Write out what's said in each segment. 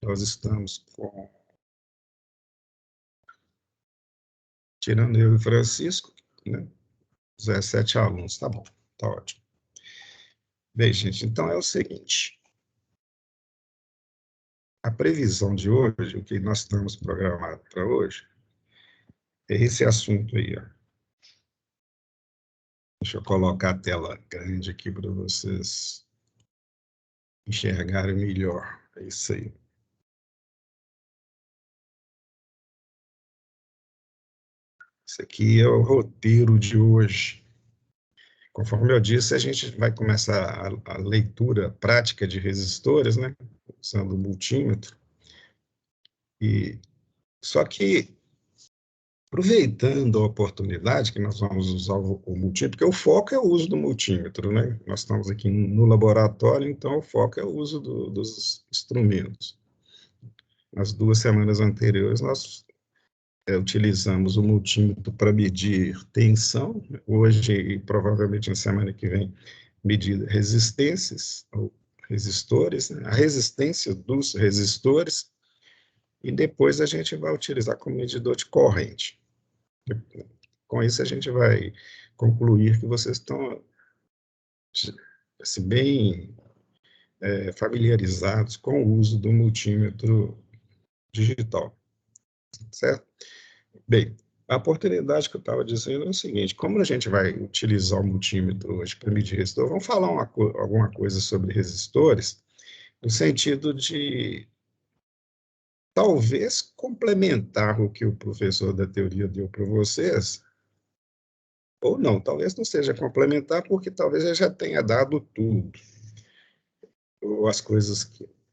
Nós estamos com... Tirando eu e Francisco, né? 17 alunos, tá bom, tá ótimo. Bem, gente, então é o seguinte. A previsão de hoje, o que nós estamos programados para hoje, é esse assunto aí, ó. Deixa eu colocar a tela grande aqui para vocês enxergarem melhor. É isso aí. Esse aqui é o roteiro de hoje. Conforme eu disse, a gente vai começar a leitura prática de resistores, né? Usando o multímetro. Só que, aproveitando a oportunidade que nós vamos usar o multímetro, porque o foco é o uso do multímetro, né? Nós estamos aqui no laboratório, então o foco é o uso dos instrumentos. Nas 2 semanas anteriores, nós utilizamos o multímetro para medir tensão, hoje e provavelmente na semana que vem, medir resistências, ou resistores, né? A resistência dos resistores, e depois a gente vai utilizar como medidor de corrente. Com isso, a gente vai concluir que vocês estão assim, bem familiarizados com o uso do multímetro digital, certo? Bem, a oportunidade que eu estava dizendo é o seguinte: como a gente vai utilizar o multímetro hoje para medir resistor, vamos falar alguma coisa sobre resistores, no sentido de talvez complementar o que o professor da teoria deu para vocês, ou não, talvez não seja complementar, porque talvez ele já tenha dado tudo, ou as coisas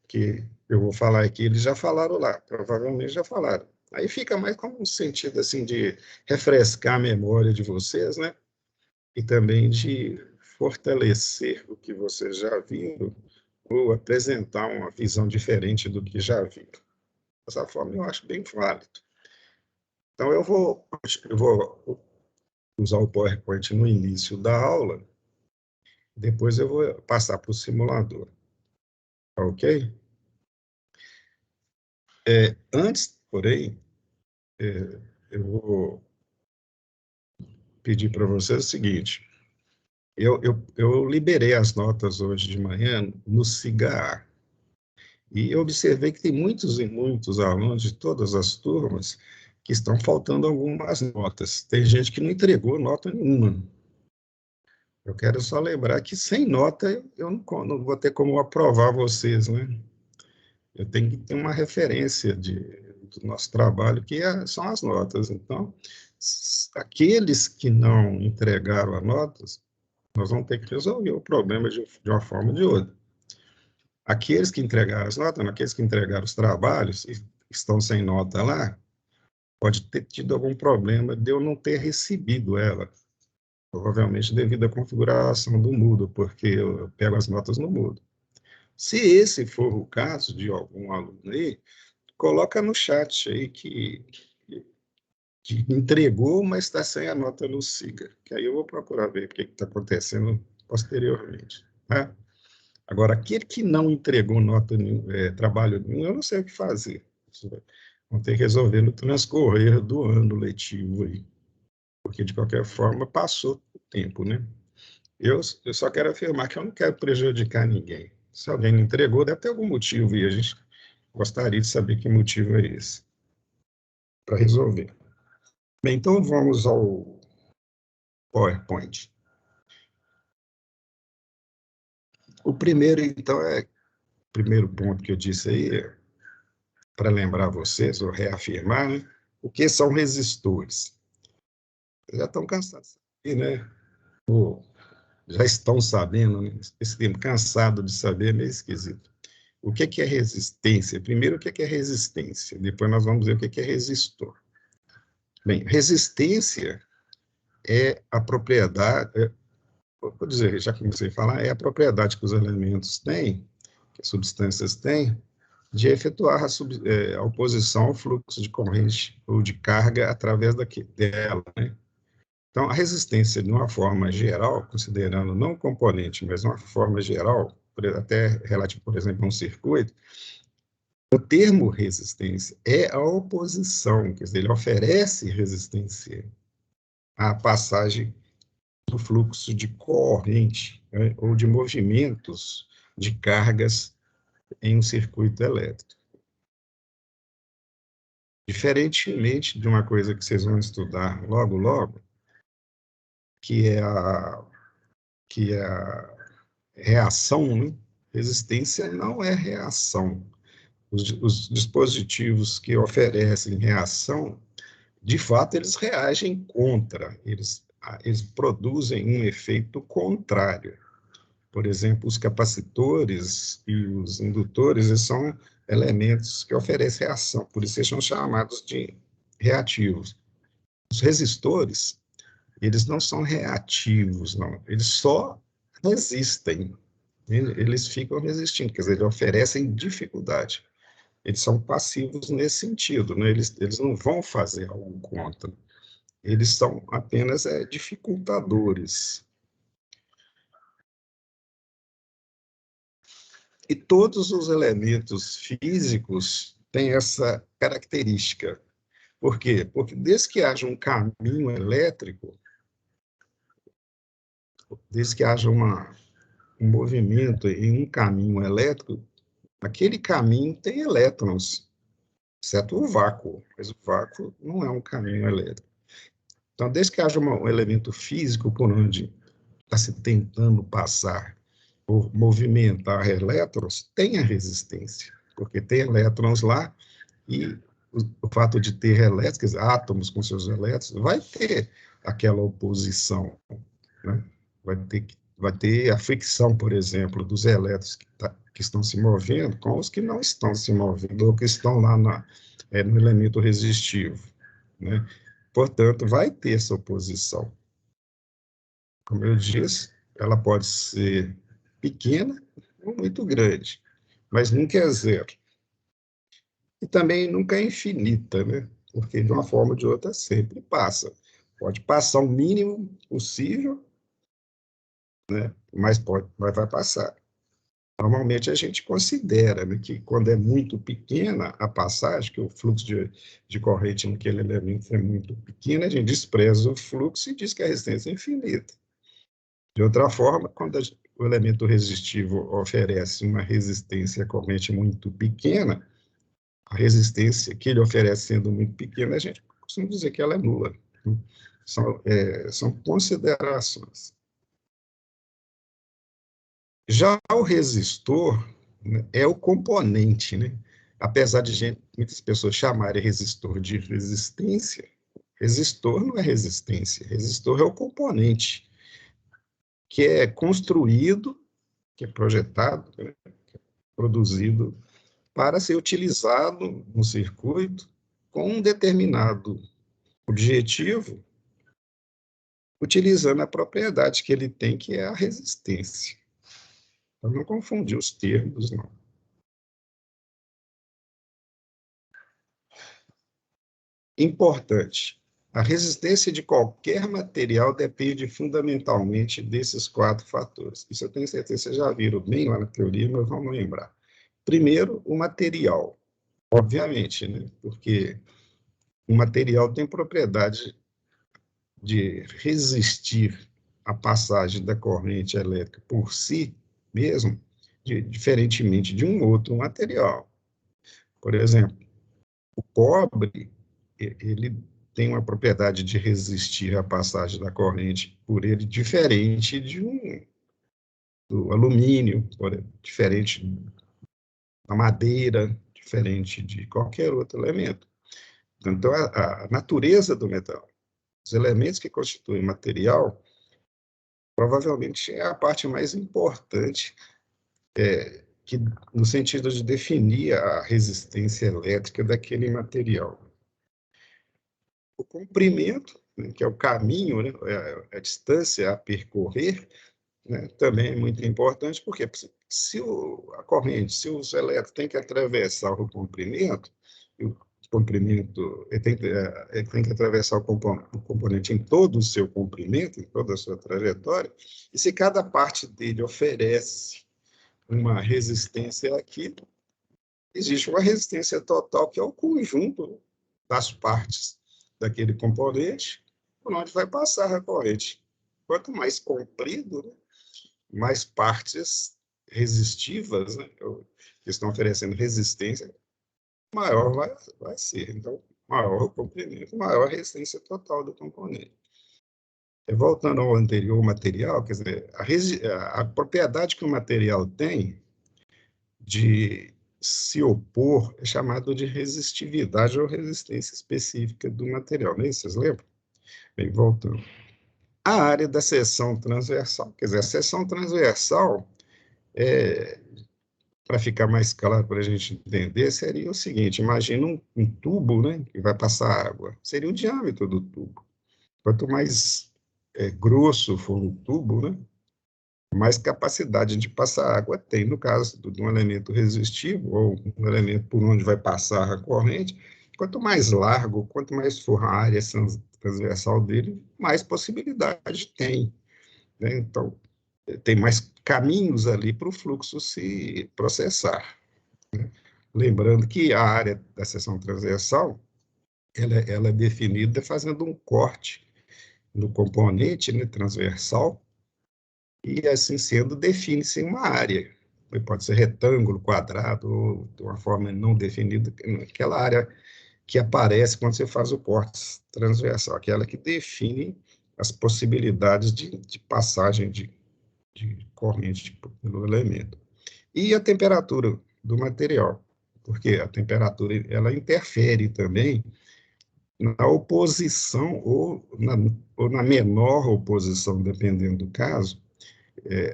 que eu vou falar aqui, eles já falaram lá, provavelmente já falaram. Aí fica mais como um sentido, assim, de refrescar a memória de vocês, né? E também de fortalecer o que vocês já viram, ou apresentar uma visão diferente do que já viram. Dessa forma, eu acho bem válido. Então, eu vou usar o PowerPoint no início da aula, depois eu vou passar para o simulador. Ok? Antes, porém, eu vou pedir para vocês o seguinte: eu liberei as notas hoje de manhã no SIGA, e eu observei que tem muitos e muitos alunos de todas as turmas que estão faltando algumas notas. Tem gente que não entregou nota nenhuma. Eu quero só lembrar que sem nota eu não vou ter como aprovar vocês, né? Eu tenho que ter uma referência do nosso trabalho, que são as notas. Então, aqueles que não entregaram as notas, nós vamos ter que resolver o problema de uma forma ou de outra. Aqueles que entregaram as notas, aqueles que entregaram os trabalhos e estão sem nota lá, pode ter tido algum problema de eu não ter recebido ela, provavelmente devido à configuração do Moodle, porque eu pego as notas no Moodle. Se esse for o caso de algum aluno aí, coloca no chat aí que entregou, mas está sem a nota no SIGA, que aí eu vou procurar ver o que está acontecendo posteriormente, tá? Agora, aquele que não entregou nota nenhum, trabalho nenhum, eu não sei o que fazer. Vão ter que resolver no transcorrer do ano letivo aí, porque, de qualquer forma, passou o tempo, né? Eu só quero afirmar que eu não quero prejudicar ninguém. Se alguém não entregou, deve ter algum motivo, e a gente gostaria de saber que motivo é esse, para resolver. Bem, então vamos ao PowerPoint. O primeiro, então, o primeiro ponto que eu disse aí, para lembrar vocês, ou reafirmar, né, o que são resistores. Vocês já estão cansados de saber, né? Ou já estão sabendo, né? Esse tempo cansado de saber é meio esquisito. O que é resistência? Primeiro, o que é resistência? Depois nós vamos ver o que é resistor. Bem, resistência é a propriedade, vou dizer, já comecei a falar, é a propriedade que os elementos têm, que as substâncias têm, de efetuar a oposição ao fluxo de corrente ou de carga através dela, né? Então, a resistência, de uma forma geral, considerando não o componente, mas de uma forma geral, até relativo, por exemplo, a um circuito, O termo resistência é a oposição, quer dizer, ele oferece resistência à passagem do fluxo de corrente, né, ou de movimentos de cargas em um circuito elétrico. Diferentemente de uma coisa que vocês vão estudar logo, logo, que é a reação, né? Resistência não é reação. Os dispositivos que oferecem reação, de fato, eles reagem contra, eles produzem um efeito contrário. Por exemplo, os capacitores e os indutores, eles são elementos que oferecem reação, por isso eles são chamados de reativos. Os resistores, eles não são reativos, não, eles só resistem, eles ficam resistindo, quer dizer, eles oferecem dificuldade. Eles são passivos nesse sentido, né? Eles não vão fazer algo contra, eles são apenas dificultadores. E todos os elementos físicos têm essa característica. Por quê? Porque desde que haja um caminho elétrico, desde que haja um movimento em um caminho elétrico, aquele caminho tem elétrons, exceto o vácuo, mas o vácuo não é um caminho elétrico. Então, desde que haja um elemento físico por onde está se tentando passar ou movimentar elétrons, tem a resistência, porque tem elétrons lá e o fato de ter elétrons, átomos com seus elétrons, vai ter aquela oposição, né? Vai ter a fricção, por exemplo, dos elétrons que estão se movendo com os que não estão se movendo, ou que estão lá no elemento resistivo, né? Portanto, vai ter essa oposição. Como eu disse, ela pode ser pequena ou muito grande, mas nunca é zero. E também nunca é infinita, né? Porque de uma forma ou de outra sempre passa. Pode passar o mínimo possível, né? Mas vai passar. Normalmente a gente considera, né, que quando é muito pequena a passagem, que o fluxo de corrente naquele elemento é muito pequeno, a gente despreza o fluxo e diz que a resistência é infinita. De outra forma, quando o elemento resistivo oferece uma resistência à corrente muito pequena, a resistência que ele oferece sendo muito pequena, a gente costuma dizer que ela é nula. São considerações. Já o resistor, né, é o componente, né? Apesar de muitas pessoas chamarem resistor de resistência, resistor não é resistência, resistor é o componente que é construído, que é projetado, né, produzido para ser utilizado no circuito com um determinado objetivo, utilizando a propriedade que ele tem, que é a resistência. Para não confundir os termos, não. Importante. A resistência de qualquer material depende fundamentalmente desses 4 fatores. Isso eu tenho certeza que vocês já viram bem lá na teoria, mas vamos lembrar. Primeiro, o material. Obviamente, né? Porque o material tem propriedade de resistir à passagem da corrente elétrica por si mesmo, diferentemente de um outro material. Por exemplo, o cobre, ele tem uma propriedade de resistir à passagem da corrente por ele diferente do alumínio, diferente da madeira, diferente de qualquer outro elemento. Então, a natureza do metal, os elementos que constituem material, provavelmente é a parte mais importante, que, no sentido de definir a resistência elétrica daquele material. O comprimento, né, que é o caminho, né, a distância a percorrer, né, também é muito importante, porque se a corrente, se os elétrons têm que atravessar o comprimento, e o comprimento ele tem que atravessar o componente em todo o seu comprimento, em toda a sua trajetória, e se cada parte dele oferece uma resistência àquilo, existe uma resistência total, que é o conjunto das partes daquele componente, por onde vai passar a corrente. Quanto mais comprido, né, mais partes resistivas, né, que estão oferecendo resistência, maior vai ser. Então, maior o comprimento, maior a resistência total do componente. Voltando ao anterior, o material, quer dizer, a propriedade que o material tem de se opor é chamado de resistividade ou resistência específica do material. Não é isso? Vocês lembram? Bem, voltando. A área da seção transversal, quer dizer, a seção transversal, para ficar mais claro para a gente entender, seria o seguinte: imagina um tubo, né, que vai passar água. Seria o diâmetro do tubo. Quanto mais grosso for o tubo, né, mais capacidade de passar água tem. No caso de um elemento resistivo, ou um elemento por onde vai passar a corrente, quanto mais largo, quanto mais for a área transversal dele, mais possibilidade tem, né? Então, tem mais caminhos ali para o fluxo se processar. Lembrando que a área da seção transversal, ela é definida fazendo um corte no componente, né, transversal, e, assim sendo, define-se uma área. Pode ser retângulo, quadrado, ou de uma forma não definida, aquela área que aparece quando você faz o corte transversal, aquela que define as possibilidades de passagem de corrente pelo elemento. E a temperatura do material, porque a temperatura ela interfere também na oposição ou na menor oposição, dependendo do caso,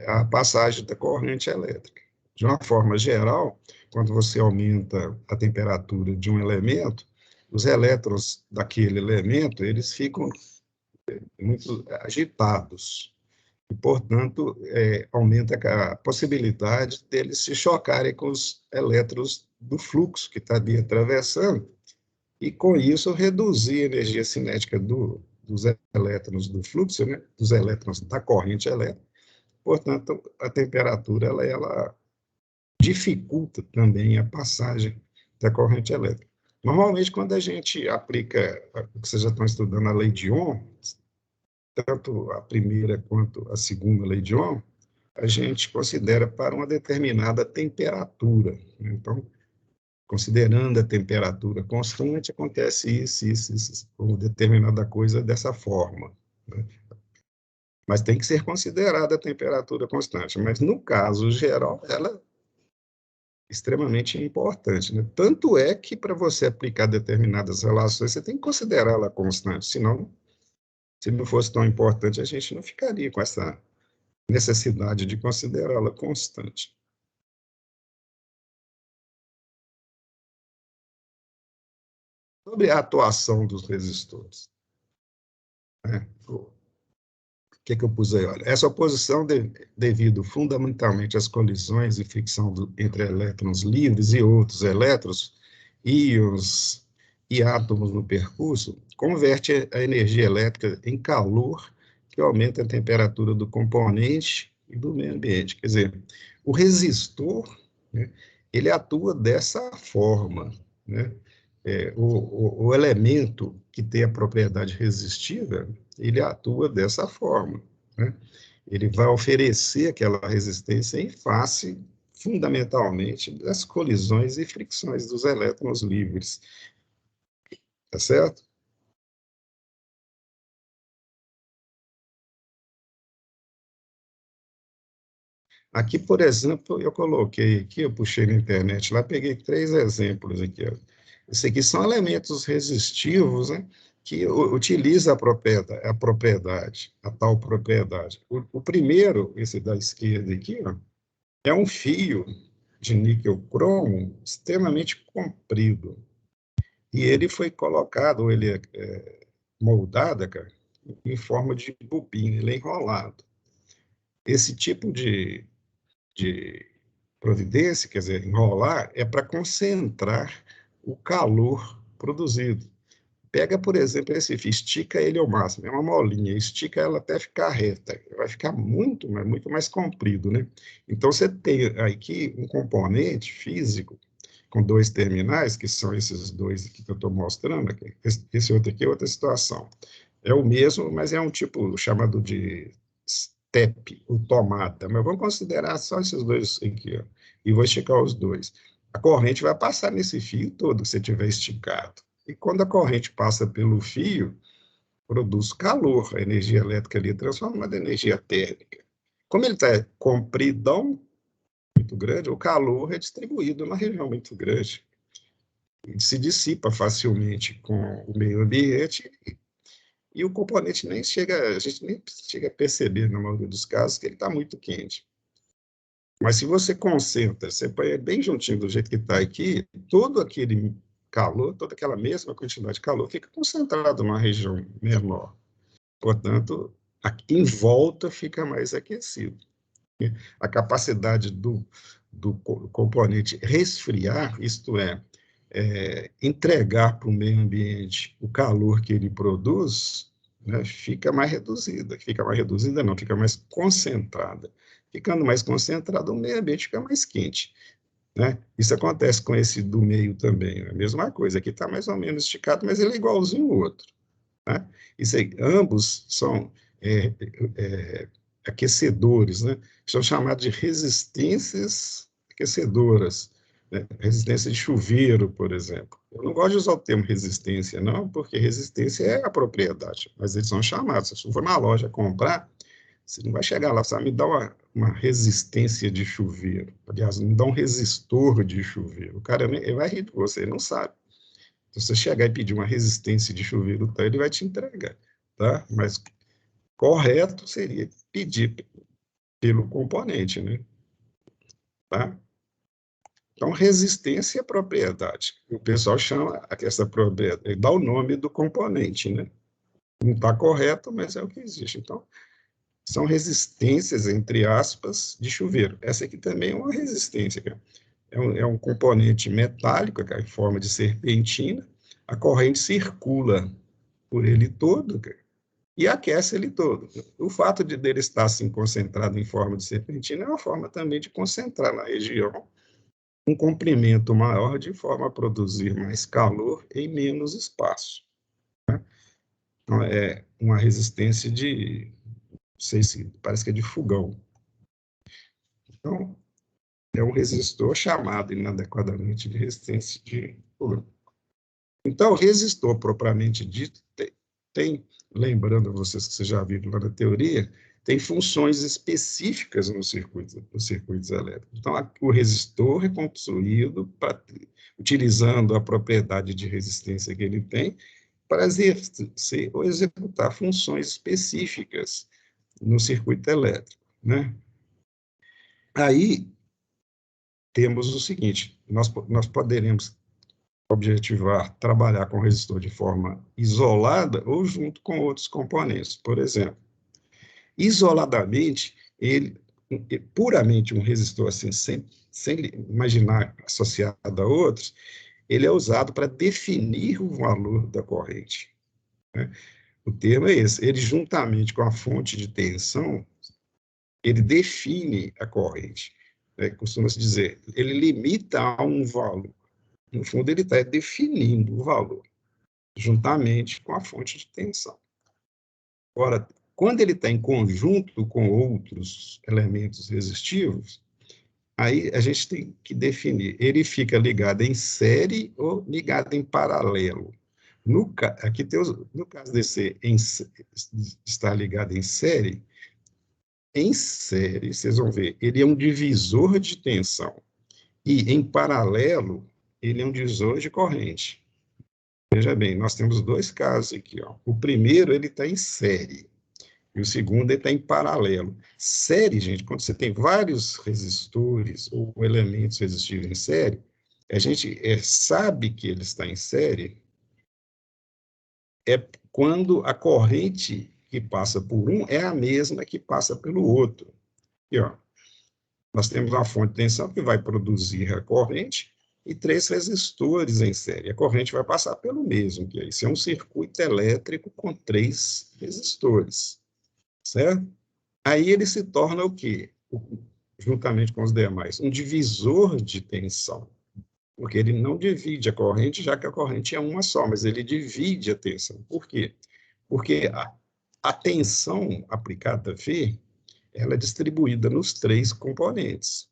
a passagem da corrente elétrica. De uma forma geral, quando você aumenta a temperatura de um elemento, os elétrons daquele elemento, eles ficam muito agitados, e, portanto, aumenta a possibilidade deles se chocarem com os elétrons do fluxo que está ali atravessando, e, com isso, reduzir a energia cinética dos elétrons do fluxo, né, dos elétrons da corrente elétrica. Portanto, a temperatura ela dificulta também a passagem da corrente elétrica. Normalmente, quando a gente aplica, vocês já estão estudando a lei de Ohm, tanto a primeira quanto a segunda lei de Ohm, a gente considera para uma determinada temperatura. Então, considerando a temperatura constante, acontece isso, ou determinada coisa dessa forma, né? Mas tem que ser considerada a temperatura constante. Mas, no caso geral, ela é extremamente importante, né? Tanto é que, para você aplicar determinadas relações, você tem que considerá-la constante. Senão, se não fosse tão importante, a gente não ficaria com essa necessidade de considerá-la constante. Sobre a atuação dos resistores, né? O que eu pus aí? Olha, essa oposição devido fundamentalmente às colisões e fricção entre elétrons livres e outros elétrons, íons e átomos no percurso, converte a energia elétrica em calor, que aumenta a temperatura do componente e do meio ambiente. Quer dizer, o resistor, né, ele atua dessa forma, né? O elemento que tem a propriedade resistiva, ele atua dessa forma, né? Ele vai oferecer aquela resistência em face, fundamentalmente, das colisões e fricções dos elétrons livres. Tá certo? Aqui, por exemplo, eu coloquei aqui, eu puxei na internet lá, peguei 3 exemplos aqui, ó. Esses aqui são elementos resistivos, né, que utiliza a tal propriedade. O primeiro, esse da esquerda aqui, ó, é um fio de níquel-cromo extremamente comprido. E ele foi colocado, ele moldado, cara, em forma de bobina, ele é enrolado. Esse tipo de providência, quer dizer, enrolar, é para concentrar o calor produzido. Pega, por exemplo, esse fio, estica ele ao máximo, é uma molinha, estica ela até ficar reta, vai ficar muito mais comprido, né? Então, você tem aqui um componente físico com dois terminais, que são esses dois aqui que eu estou mostrando, aqui. Esse outro aqui é outra situação. É o mesmo, mas é um tipo chamado de step, ou tomada. Mas vamos considerar só esses dois aqui, ó, e vou esticar os dois. A corrente vai passar nesse fio todo, se tiver esticado. E quando a corrente passa pelo fio, produz calor. A energia elétrica ali é transformada em energia térmica. Como ele está compridão, muito grande, o calor é distribuído numa região muito grande. E se dissipa facilmente com o meio ambiente e o componente nem chega, a gente nem chega a perceber, na maioria dos casos, que ele está muito quente. Mas se você concentra, você põe ele bem juntinho do jeito que está aqui, todo aquele calor, toda aquela mesma quantidade de calor fica concentrado numa região menor. Portanto, aqui em volta fica mais aquecido. A capacidade do componente resfriar, isto é, entregar para o meio ambiente o calor que ele produz, né, fica mais reduzida. Fica mais reduzida, não, fica mais concentrada. Ficando mais concentrada, o meio ambiente fica mais quente. Né? Isso acontece com esse do meio também, é a mesma coisa. Aqui está mais ou menos esticado, mas ele é igualzinho ao outro. Né? Isso aí, ambos são aquecedores, né? São chamados de resistências aquecedoras, né? Resistência de chuveiro, por exemplo. Eu não gosto de usar o termo resistência, não, porque resistência é a propriedade, mas eles são chamados. Se você for na loja comprar, você não vai chegar lá, sabe, me dá uma resistência de chuveiro. Aliás, me dá um resistor de chuveiro. O cara ele vai rir de você, ele não sabe. Se você chegar e pedir uma resistência de chuveiro, tá, ele vai te entregar, tá? Mas correto seria pedir pelo componente, né? Tá? Então, resistência é propriedade. O pessoal chama essa propriedade, dá o nome do componente, né? Não está correto, mas é o que existe. Então, são resistências, entre aspas, de chuveiro. Essa aqui também é uma resistência, cara. É um componente metálico, cara, em forma de serpentina. A corrente circula por ele todo, cara, e aquece ele todo. O fato de dele estar assim concentrado em forma de serpentina é uma forma também de concentrar na região um comprimento maior, de forma a produzir mais calor em menos espaço. Né? Então, é uma resistência de, não sei se, parece que é de fogão. Então, é um resistor chamado inadequadamente de resistência de fogão. Então, o resistor propriamente dito tem, lembrando vocês que vocês já viram lá na teoria, tem funções específicas nos circuitos elétricos. Então, o resistor é construído utilizando a propriedade de resistência que ele tem para exercer ou executar funções específicas no circuito elétrico, né? Aí temos o seguinte: nós poderemos objetivar trabalhar com o resistor de forma isolada ou junto com outros componentes. Por exemplo, isoladamente, puramente um resistor assim, sem imaginar associado a outros, ele é usado para definir o valor da corrente. Né? O termo é esse. Ele, juntamente com a fonte de tensão, ele define a corrente. Né? Costuma-se dizer, ele limita a um valor. No fundo, ele está definindo o valor, juntamente com a fonte de tensão. Ora, quando ele está em conjunto com outros elementos resistivos, aí a gente tem que definir, ele fica ligado em série ou ligado em paralelo. Aqui tem no caso desse estar ligado em série, vocês vão ver, ele é um divisor de tensão. E, em paralelo, ele é um divisor de corrente. Veja bem, nós temos dois casos aqui. Ó. O primeiro, ele está em série. E o segundo, ele está em paralelo. Série, gente, quando você tem vários resistores ou elementos resistivos em série, a gente sabe que ele está em série quando a corrente que passa por um é a mesma que passa pelo outro. E, ó, nós temos uma fonte de tensão que vai produzir a corrente e três resistores em série. A corrente vai passar pelo mesmo, que isso é um circuito elétrico com três resistores, certo? Aí ele se torna o quê? Juntamente com os demais, um divisor de tensão. porque ele não divide a corrente, já que a corrente é uma só, mas ele divide a tensão. Por quê? Porque a tensão aplicada V, ela é distribuída nos três componentes.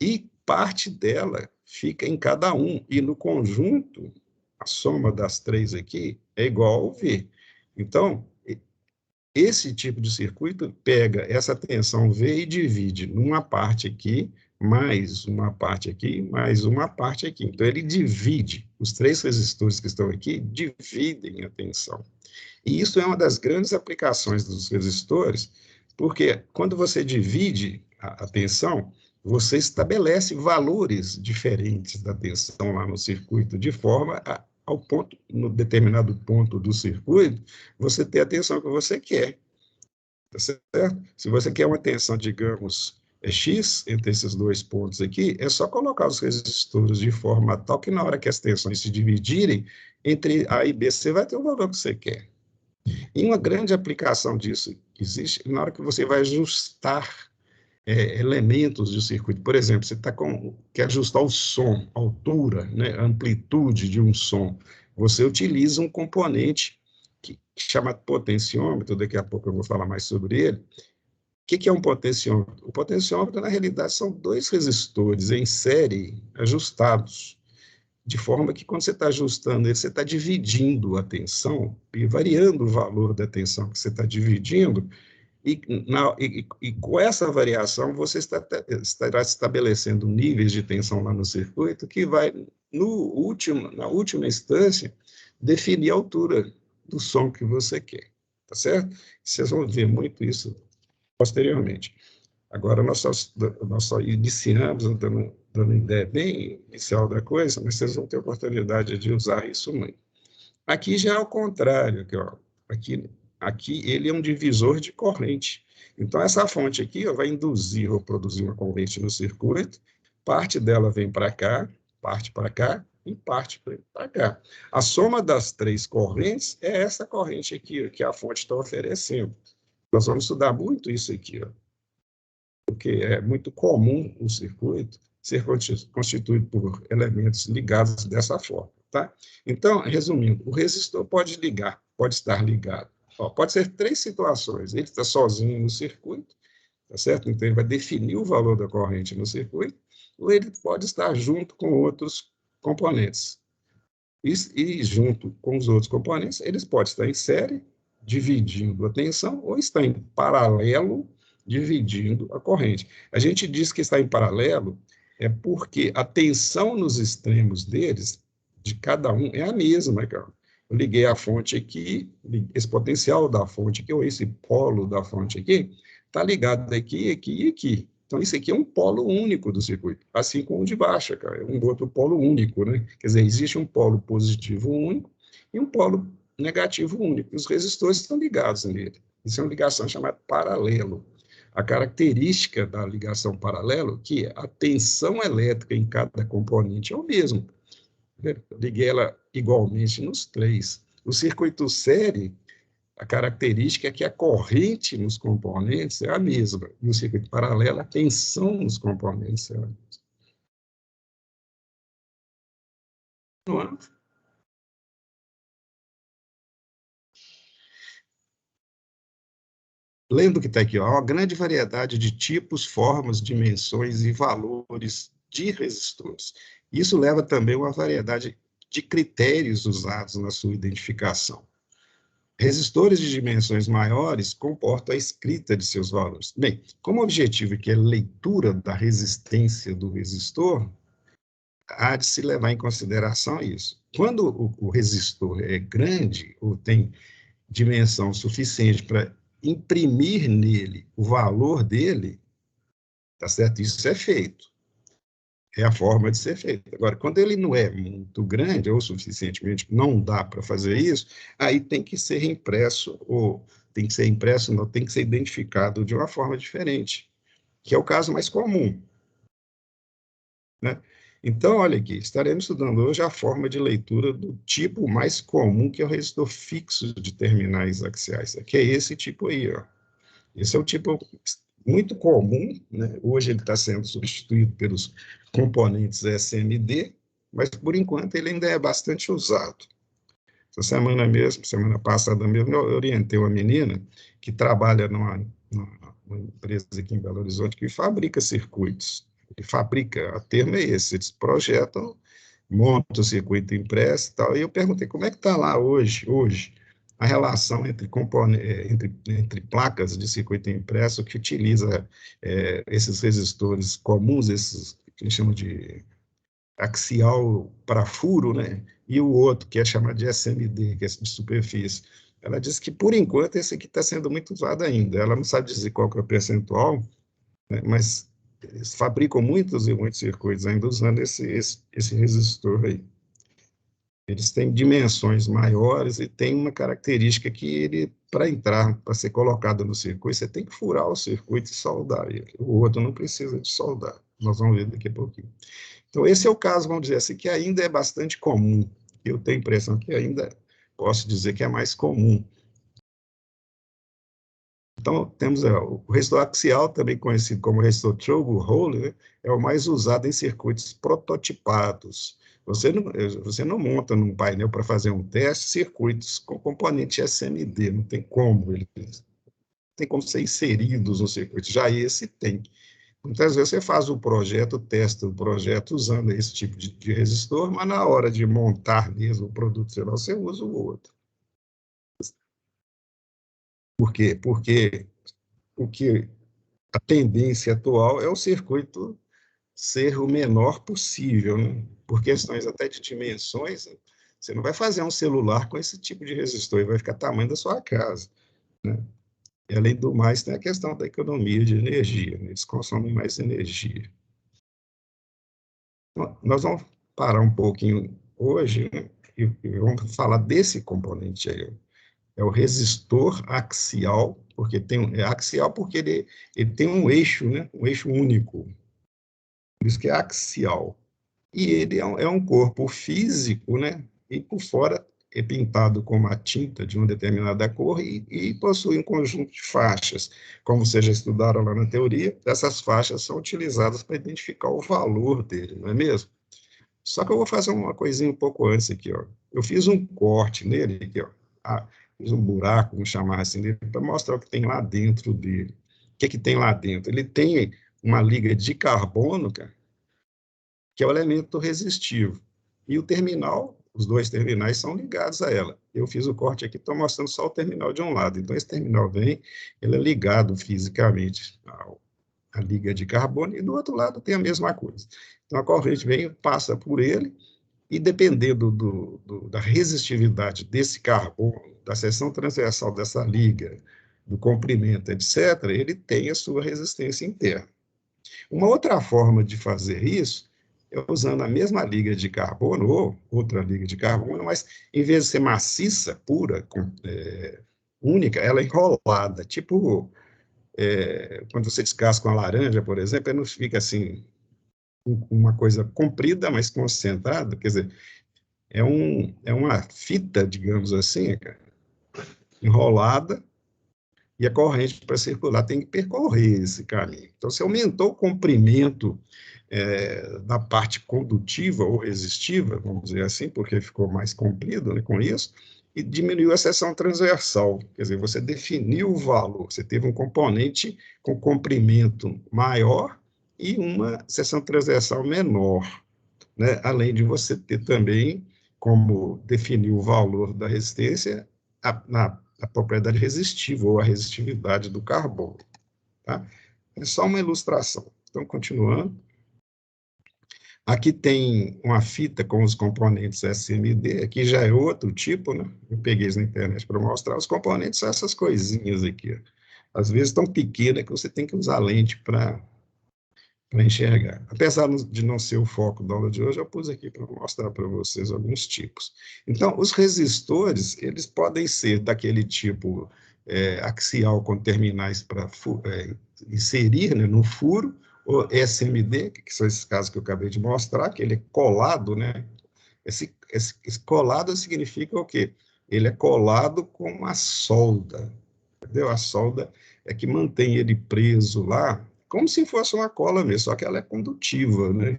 E parte dela fica em cada um, e no conjunto, a soma das três aqui é igual ao V. Então, esse tipo de circuito pega essa tensão V e divide numa parte aqui, mais uma parte aqui, mais uma parte aqui. Então, ele divide, os três resistores que estão aqui dividem a tensão. E isso é uma das grandes aplicações dos resistores, porque quando você divide a tensão, você estabelece valores diferentes da tensão lá no circuito, de forma ao ponto, no determinado ponto do circuito, você ter a tensão que você quer. Tá certo? Se você quer uma tensão, digamos, X entre esses dois pontos aqui, é só colocar os resistores de forma tal que na hora que as tensões se dividirem entre A e B, você vai ter o valor que você quer. E uma grande aplicação disso existe na hora que você vai ajustar elementos do circuito. Por exemplo, você quer ajustar o som, a altura, né, a amplitude de um som. Você utiliza um componente que chama potenciômetro, daqui a pouco eu vou falar mais sobre ele. O que é um potenciômetro? O potenciômetro, na realidade, são dois resistores em série ajustados, de forma que quando você está ajustando ele, você está dividindo a tensão e variando o valor da tensão que você está dividindo, e com essa variação você estará estabelecendo níveis de tensão lá no circuito que vai, na última instância, definir a altura do som que você quer, tá certo? Vocês vão ver muito isso posteriormente. Agora, nós só iniciamos, dando uma ideia bem inicial da coisa, mas vocês vão ter oportunidade de usar isso muito. Aqui já é o contrário, aqui, ó. Aqui ele é um divisor de corrente. Então, essa fonte aqui, ó, vai induzir ou produzir uma corrente no circuito, parte dela vem para cá, parte para cá e parte para cá. A soma das três correntes é essa corrente aqui, ó, que a fonte está oferecendo. Nós vamos estudar muito isso aqui, ó, porque é muito comum o circuito ser constituído por elementos ligados dessa forma, tá? Então, resumindo, o resistor pode ligar, pode estar ligado. Ó, pode ser três situações. Ele está sozinho no circuito, tá certo? Então, ele vai definir o valor da corrente no circuito, ou ele pode estar junto com outros componentes. E junto com os outros componentes, eles podem estar em série, dividindo a tensão, ou estar em paralelo, dividindo a corrente. A gente diz que está em paralelo é porque a tensão nos extremos deles, de cada um, é a mesma, cara. Eu liguei a fonte aqui, esse potencial da fonte aqui, ou esse polo da fonte aqui, está ligado aqui, aqui e aqui. Então, isso aqui é um polo único do circuito, assim como o de baixo, cara, é um outro polo único, né? Quer dizer, existe um polo positivo único e um polo negativo único. Os resistores estão ligados nele. Isso é uma ligação chamada paralelo. A característica da ligação paralelo é que a tensão elétrica em cada componente é o mesmo. Eu liguei ela igualmente nos três. O circuito série, a característica é que a corrente nos componentes é a mesma. No circuito paralelo, a tensão nos componentes é a mesma. Não é? Lembra que está aqui, ó, uma grande variedade de tipos, formas, dimensões e valores de resistores. Isso leva também a uma variedade de critérios usados na sua identificação. Resistores de dimensões maiores comportam a escrita de seus valores. Bem, como o objetivo aqui é a leitura da resistência do resistor, há de se levar em consideração isso. Quando o resistor é grande, ou tem dimensão suficiente para imprimir nele o valor dele, tá certo? Isso é feito. É a forma de ser feito. Agora, quando ele não é muito grande ou suficientemente, não dá para fazer isso, aí tem que ser impresso, ou tem que ser impresso, não, tem que ser identificado de uma forma diferente, que é o caso mais comum, né? Então, olha aqui, estaremos estudando hoje a forma de leitura do tipo mais comum, que é o resistor fixo de terminais axiais, que é esse tipo aí, ó. Esse é o tipo muito comum, né? Hoje ele está sendo substituído pelos componentes SMD, mas, por enquanto, ele ainda é bastante usado. Essa semana passada mesmo, eu orientei uma menina que trabalha numa empresa aqui em Belo Horizonte que fabrica circuitos. E fabrica, o termo é esse, eles projetam, montam o circuito impresso e tal. E eu perguntei como é que está lá hoje a relação entre placas de circuito impresso que utiliza esses resistores comuns, esses que a gente chama de axial para furo, né? E o outro, que é chamado de SMD, que é de superfície. Ela disse que, por enquanto, esse aqui está sendo muito usado ainda. Ela não sabe dizer qual que é o percentual, né? Mas eles fabricam muitos e muitos circuitos ainda usando esse resistor aí. Eles têm dimensões maiores e tem uma característica que ele, para entrar, para ser colocado no circuito, você tem que furar o circuito e soldar ele. O outro não precisa de soldar. Nós vamos ver daqui a pouquinho. Então, esse é o caso, vamos dizer assim, que ainda é bastante comum. Eu tenho a impressão que ainda posso dizer que é mais comum. Então, temos o resistor axial, também conhecido como resistor trouble hole, né, é o mais usado em circuitos prototipados. Você não monta num painel para fazer um teste circuitos com componente SMD, não tem como, eles tem como ser inseridos no circuito. Já esse tem. Muitas vezes você faz o projeto, testa o projeto usando esse tipo de resistor, mas na hora de montar mesmo o produto final, você usa o outro. Por quê? Porque a tendência atual é o circuito ser o menor possível, né? Por questões até de dimensões, você não vai fazer um celular com esse tipo de resistor, ele vai ficar tamanho da sua casa, né? E, além do mais, tem a questão da economia de energia, né? Eles consomem mais energia. Nós vamos parar um pouquinho hoje, né, e vamos falar desse componente aí. É o resistor axial, porque é axial porque ele tem um eixo, né, um eixo único. Por isso que é axial. E ele é um corpo físico, né, e por fora é pintado com uma tinta de uma determinada cor e possui um conjunto de faixas. Como vocês já estudaram lá na teoria, essas faixas são utilizadas para identificar o valor dele, não é mesmo? Só que eu vou fazer uma coisinha um pouco antes aqui, ó. Eu fiz um corte nele aqui, ó. Fiz um buraco, vamos chamar assim, para mostrar o que tem lá dentro dele. O que é que tem lá dentro? Ele tem uma liga de carbono, cara, que é o elemento resistivo. E o terminal, os dois terminais são ligados a ela. Eu fiz o corte aqui, estou mostrando só o terminal de um lado. Então, esse terminal ele é ligado fisicamente à liga de carbono, e do outro lado tem a mesma coisa. Então, a corrente vem, passa por ele, e dependendo da resistividade desse carbono, da seção transversal dessa liga, do comprimento, etc., ele tem a sua resistência interna. Uma outra forma de fazer isso é usando a mesma liga de carbono, ou outra liga de carbono, mas em vez de ser maciça, pura, única, ela é enrolada, tipo quando você descasca uma laranja, por exemplo, ela não fica assim, uma coisa comprida, mas concentrada, quer dizer, é uma fita, digamos assim, cara, enrolada, e a corrente, para circular, tem que percorrer esse caminho. Então, você aumentou o comprimento da parte condutiva ou resistiva, vamos dizer assim, porque ficou mais comprido, né, com isso, e diminuiu a seção transversal. Quer dizer, você definiu o valor, você teve um componente com comprimento maior e uma seção transversal menor, né? Além de você ter também, como definir o valor da resistência, a propriedade resistiva ou a resistividade do carbono. Tá? É só uma ilustração. Então, continuando. Aqui tem uma fita com os componentes SMD, aqui já é outro tipo, né? Eu peguei isso na internet para mostrar. Os componentes são essas coisinhas aqui, ó. Às vezes tão pequena que você tem que usar lente para enxergar. Apesar de não ser o foco da aula de hoje, eu pus aqui para mostrar para vocês alguns tipos. Então, os resistores, eles podem ser daquele tipo axial com terminais para inserir, né, no furo, ou SMD, que são esses casos que eu acabei de mostrar, que ele é colado, né? Esse colado significa o quê? Ele é colado com uma solda, entendeu? A solda é que mantém ele preso lá, como se fosse uma cola mesmo, só que ela é condutiva, né?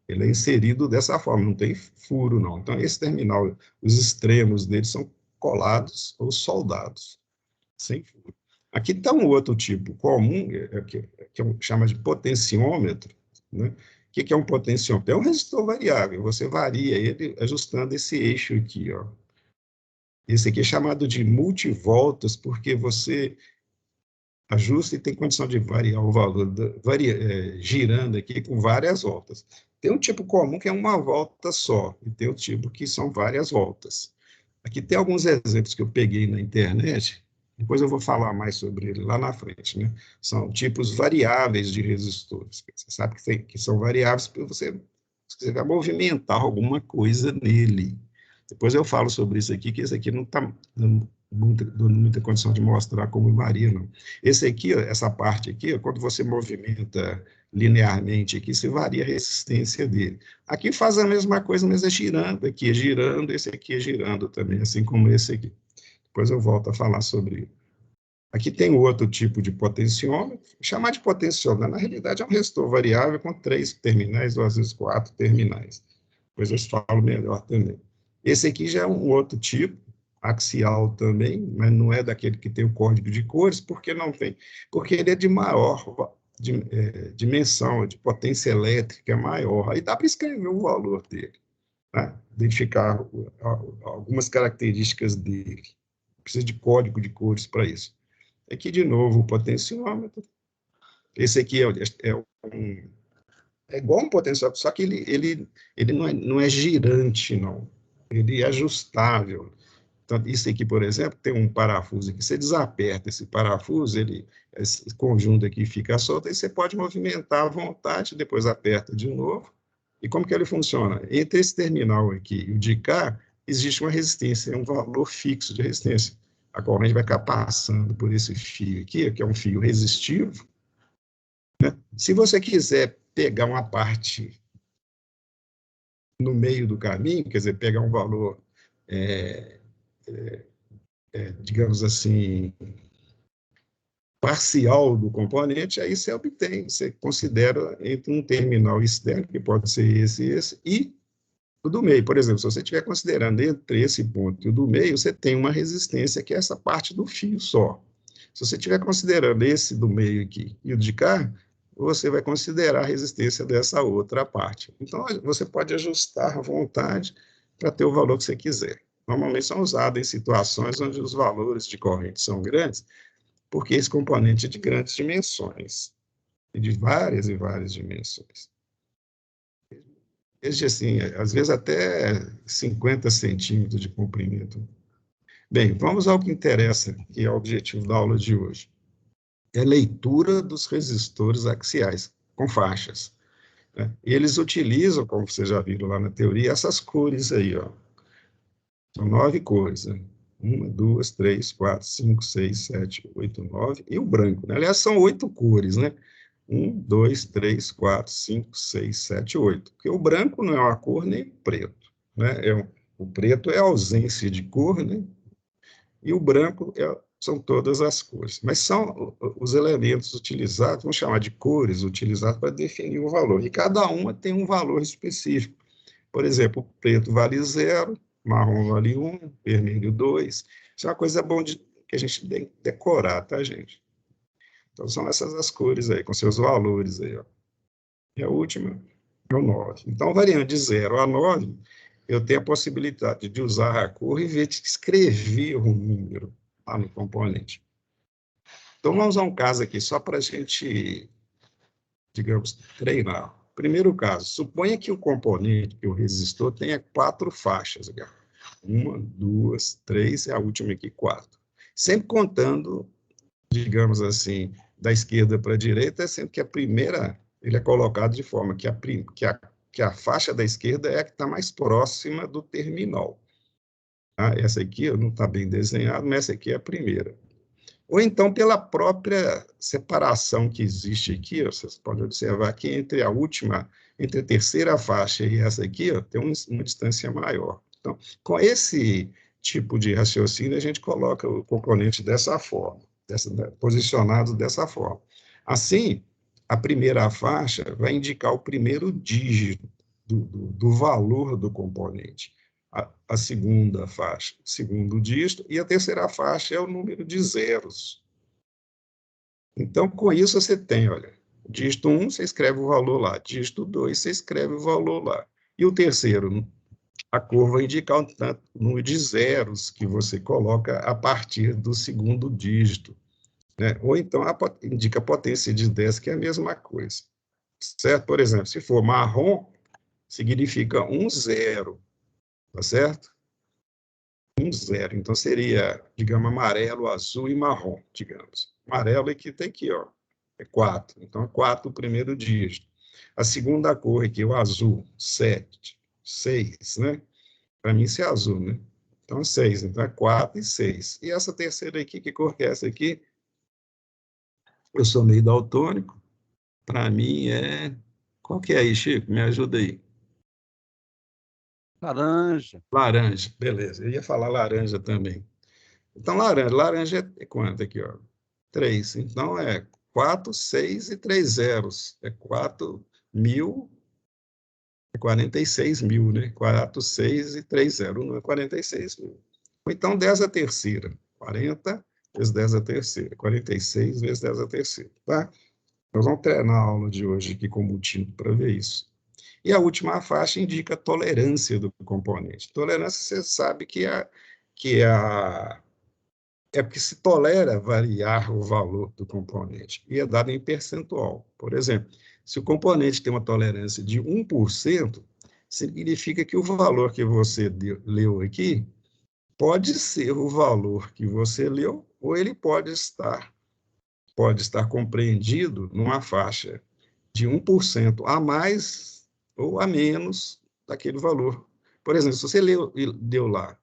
Ele é inserido dessa forma, não tem furo, não. Então, esse terminal, os extremos dele são colados ou soldados, sem furo. Aqui está um outro tipo comum, chama de potenciômetro, né? O que é um potenciômetro? É um resistor variável, você varia ele ajustando esse eixo aqui, ó. Esse aqui é chamado de multivoltas, porque você ajusta e tem condição de variar o valor, girando aqui com várias voltas. Tem um tipo comum que é uma volta só, e tem o tipo que são várias voltas. Aqui tem alguns exemplos que eu peguei na internet, depois eu vou falar mais sobre ele lá na frente, né? São tipos variáveis de resistores. Você sabe que são variáveis porque você vai movimentar alguma coisa nele. Depois eu falo sobre isso aqui, que esse aqui não está dando muita condição de mostrar como varia, não. Esse aqui, essa parte aqui, quando você movimenta linearmente aqui, se varia a resistência dele. Aqui faz a mesma coisa, mas é girando aqui, é girando, esse aqui é girando também, assim como esse aqui. Depois eu volto a falar sobre ele. Aqui tem outro tipo de potenciômetro, chamar de potenciômetro, na realidade é um resistor variável com 3 terminais, ou às vezes 4 terminais. Depois eu falo melhor também. Esse aqui já é um outro tipo, axial também, mas não é daquele que tem o código de cores, porque não tem? Porque ele é de maior dimensão, de potência elétrica maior. Aí dá para escrever o valor dele, né? Identificar algumas características dele. Precisa de código de cores para isso. Aqui, de novo, o potenciômetro. Esse aqui é igual um potenciômetro, só que ele não é girante, não. Ele é ajustável. Então, isso aqui, por exemplo, tem um parafuso aqui. Você desaperta esse parafuso, esse conjunto aqui fica solto, aí você pode movimentar à vontade, depois aperta de novo. E como que ele funciona? Entre esse terminal aqui e o de cá, existe uma resistência, um valor fixo de resistência. A corrente vai ficar passando por esse fio aqui, que é um fio resistivo. Se você quiser pegar uma parte no meio do caminho, quer dizer, pegar um valor, digamos assim, parcial do componente, aí você obtém, você considera entre um terminal externo, que pode ser esse, e o do meio. Por exemplo, se você estiver considerando entre esse ponto e o do meio, você tem uma resistência que é essa parte do fio só. Se você estiver considerando esse do meio aqui e o de cá, você vai considerar a resistência dessa outra parte. Então, você pode ajustar à vontade para ter o valor que você quiser. Normalmente são usados em situações onde os valores de corrente são grandes, porque esse componente é de grandes dimensões, e de várias e várias dimensões. Desde assim, às vezes até 50 centímetros de comprimento. Bem, vamos ao que interessa, que é o objetivo da aula de hoje. É a leitura dos resistores axiais, com faixas, né? E eles utilizam, como vocês já viram lá na teoria, essas cores aí, ó. São 9 cores, né? 1, 2, 3, 4, 5, 6, 7, 8, 9, e o branco, né? Aliás, são 8 cores, né? 1, 2, 3, 4, 5, 6, 7, 8. Porque o branco não é uma cor nem preto, né? O preto é a ausência de cor, né? E o branco são todas as cores. Mas são os elementos utilizados, vamos chamar de cores, utilizados para definir o valor. E cada uma tem um valor específico. Por exemplo, o preto vale 0, marrom vale 1, vermelho 2. Isso é uma coisa boa que a gente tem que decorar, tá, gente? Então, são essas as cores aí, com seus valores aí, ó. E a última é o 9. Então, variando de 0 a 9, eu tenho a possibilidade de usar a cor e ver de escrever o número lá no componente. Então, vamos a um caso aqui, só para a gente, digamos, treinar. Primeiro caso, suponha que o componente, que o resistor, tenha 4 faixas. 1, 2, 3, e a última aqui, 4. Sempre contando, digamos assim, da esquerda para a direita, sendo que a primeira, ele é colocado de forma que a faixa da esquerda é a que está mais próxima do terminal. Tá? Essa aqui não está bem desenhada, mas essa aqui é a primeira. Ou então pela própria separação que existe aqui, vocês podem observar que entre a terceira faixa e essa aqui, tem uma distância maior. Então, com esse tipo de raciocínio, a gente coloca o componente dessa forma. posicionados dessa forma. Assim, a primeira faixa vai indicar o primeiro dígito do valor do componente. A segunda faixa, o segundo dígito, e a terceira faixa é o número de zeros. Então, com isso, você tem, olha, dígito 1, você escreve o valor lá, dígito 2, você escreve o valor lá. E o terceiro, a cor vai indicar o número de zeros que você coloca a partir do segundo dígito, né? Ou então indica a potência de 10, que é a mesma coisa, certo? Por exemplo, se for marrom, significa 1, 0, tá certo? 1, 0. Então, seria, digamos, amarelo, azul e marrom, digamos. Amarelo aqui tem aqui, ó, é 4. Então, 4 o primeiro dígito. A segunda cor aqui, o azul, 7, 6, né? Para mim, isso é azul, né? Então, 6. Então, é 4 e 6. E essa terceira aqui, que cor que é essa aqui? Eu sou meio daltônico. Para mim, é... Qual que é aí, Chico? Me ajuda aí. Laranja. Laranja, beleza. Eu ia falar laranja também. Então, laranja é quanto aqui, ó? 3. Então, é 4, 6 e 3 zeros. É 4.000, é 46 mil, né? 4, 6 e 3 zeros, não é 46 mil. Ou então, 10 a terceira. 40 vezes 10 a terceira. 46 vezes 10 a terceira, tá? Nós vamos treinar a aula de hoje aqui com o multímetro para ver isso. E a última faixa indica a tolerância do componente. Tolerância, você sabe é porque se tolera variar o valor do componente, e é dado em percentual. Por exemplo, se o componente tem uma tolerância de 1%, significa que o valor que você leu aqui pode ser o valor que você leu, ou ele pode estar compreendido numa faixa de 1% a mais ou a menos daquele valor. Por exemplo, se você deu lá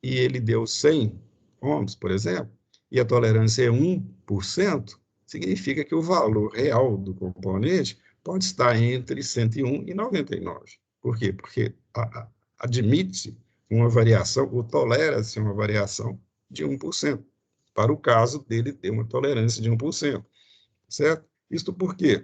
e ele deu 100 ohms, por exemplo, e a tolerância é 1%, significa que o valor real do componente pode estar entre 101 e 99. Por quê? Porque admite uma variação, ou tolera-se uma variação de 1%, para o caso dele ter uma tolerância de 1%, certo? Isto por quê?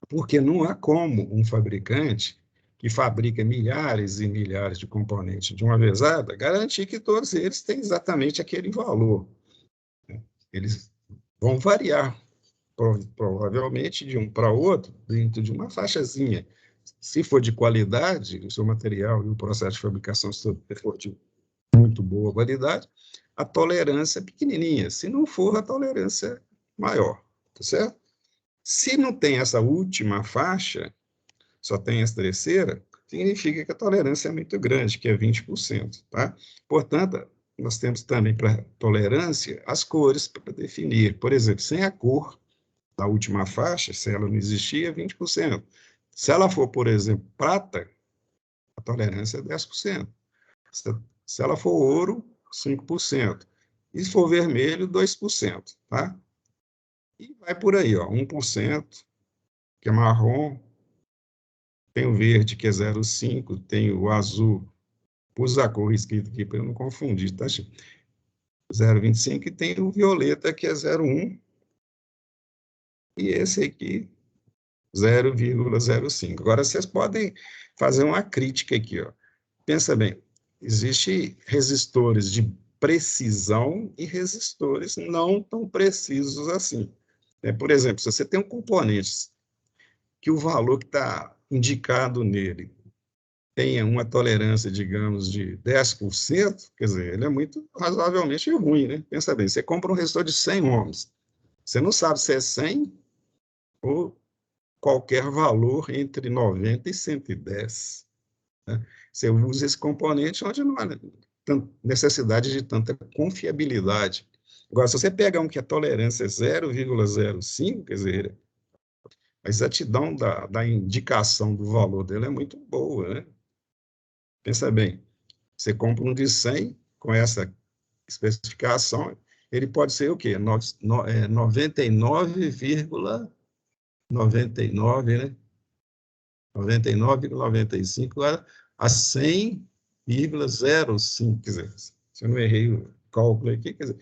Porque não há como um fabricante que fabrica milhares e milhares de componentes de uma vezada garantir que todos eles têm exatamente aquele valor. Eles vão variar, provavelmente, de um para outro, dentro de uma faixazinha. Se for de qualidade, o seu material e o processo de fabricação for de muito boa qualidade, a tolerância é pequenininha. Se não for, a tolerância é maior, tá certo? Se não tem essa última faixa, só tem essa terceira, significa que a tolerância é muito grande, que é 20%, tá? Portanto, nós temos também para tolerância as cores para definir. Por exemplo, sem a cor da última faixa, se ela não existir, é 20%. Se ela for, por exemplo, prata, a tolerância é 10%. Se ela for ouro, 5%. E se for vermelho, 2%, tá? E vai por aí, ó, 1%, que é marrom, tem o verde, que é 0,5, tem o azul, pus a cor escrita aqui para eu não confundir, tá, Chico? 0,25, e tem o violeta, que é 0,1, e esse aqui, 0,05. Agora, vocês podem fazer uma crítica aqui, ó. Pensa bem, existem resistores de precisão e resistores não tão precisos assim. Por exemplo, se você tem um componente que o valor que está indicado nele tenha uma tolerância, digamos, de 10%, quer dizer, ele é muito razoavelmente ruim, né? Pensa bem, você compra um resistor de 100 ohms, você não sabe se é 100 ou qualquer valor entre 90 e 110. Né? Você usa esse componente onde não há necessidade de tanta confiabilidade. Agora, se você pega um que a tolerância é 0,05, quer dizer, a exatidão da indicação do valor dele é muito boa, né? Pensa bem, você compra um de 100 com essa especificação, ele pode ser o quê? 99,99, né? 99,95 a 100,05, quer dizer, se eu não errei o cálculo aqui, quer dizer,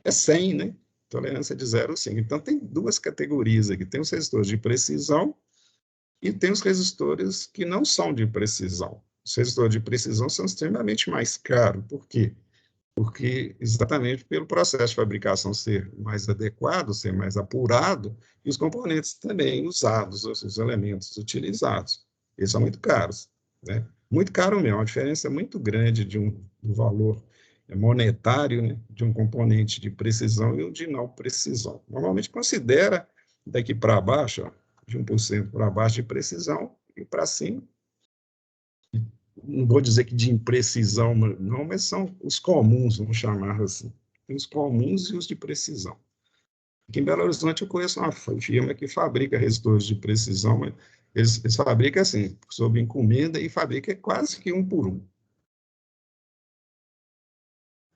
é 100, né? Tolerância de 0 a 5. Então, tem duas categorias aqui. Tem os resistores de precisão e tem os resistores que não são de precisão. Os resistores de precisão são extremamente mais caros. Por quê? Porque exatamente pelo processo de fabricação ser mais adequado, ser mais apurado, e os componentes também usados, os elementos utilizados. Eles são muito caros, né? Muito caro mesmo, uma diferença muito grande do valor monetário, né, de um componente de precisão e um de não precisão. Normalmente considera daqui para baixo, ó, de 1% para baixo de precisão e para cima, não vou dizer que de imprecisão, não, mas são os comuns, vamos chamar assim. Tem os comuns e os de precisão. Aqui em Belo Horizonte eu conheço uma firma que fabrica resistores de precisão, mas eles fabricam assim, sob encomenda, e fabrica quase que um por um.